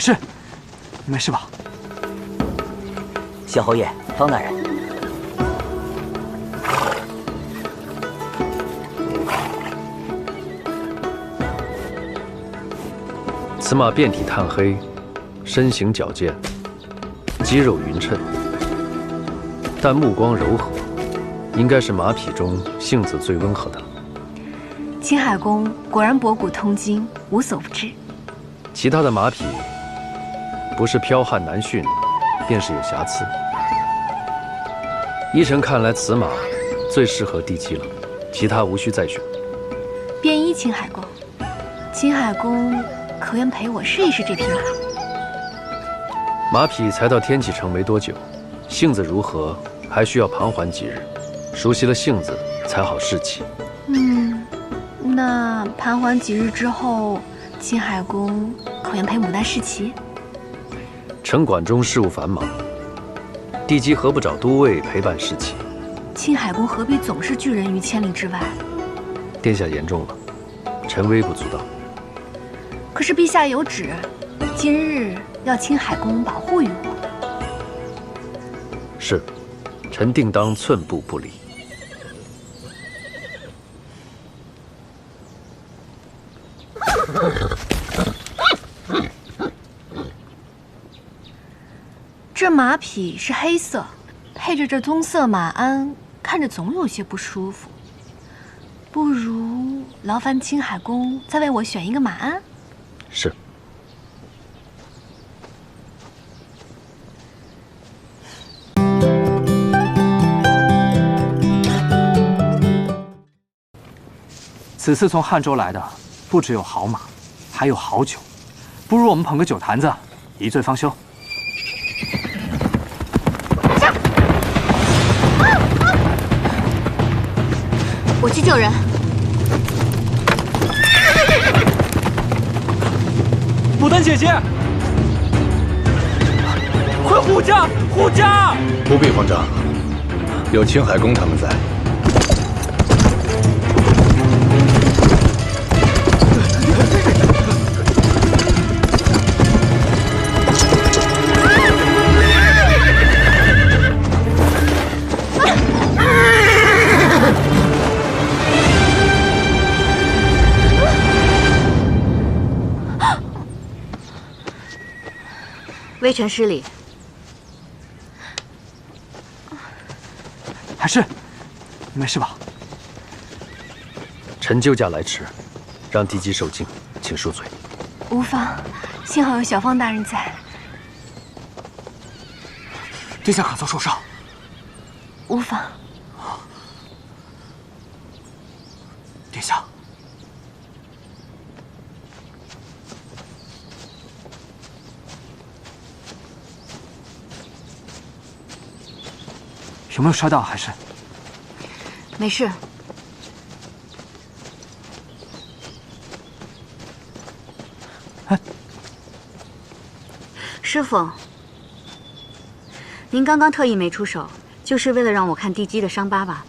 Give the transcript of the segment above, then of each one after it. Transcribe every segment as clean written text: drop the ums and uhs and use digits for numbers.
是，你没事吧？夏侯爷，方大人。此马遍体炭黑，身形矫健，肌肉匀称，但目光柔和，应该是马匹中性子最温和的。青海公果然博古通今，无所不知。其他的马匹，不是剽悍难驯，便是有瑕疵。依臣看来，此马最适合地基了，其他无需再选。便依青海公，青海公可愿陪我试一试这匹马？马匹才到天启城没多久，性子如何，还需要盘桓几日，熟悉了性子才好试骑。那盘桓几日之后，青海公可愿陪牡丹试骑？城管中事务繁忙，地基何不找都尉陪伴试骑？青海公何必总是拒人于千里之外？殿下言重了，臣微不足道。可是陛下有旨，今日要青海公保护于我。是，臣定当寸步不离。这马匹是黑色，配着这棕色马鞍，看着总有些不舒服。不如劳烦青海公再为我选一个马鞍。是。此次从汉州来的，不只有好马，还有好酒。不如我们捧个酒坛子，一醉方休。我去救人。牡丹姐姐，快护驾！护驾！不必慌张，有青海公他们在。微臣失礼。还是，你没事吧？臣救驾来迟，让地基受惊，请恕罪。无妨，幸好有小方大人在。殿下可曾受伤？无妨。殿下。有没有摔到？还是没事。师傅，您刚刚特意没出手，就是为了让我看地基的伤疤吧？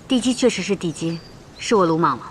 地基确实是地基，是我鲁莽了。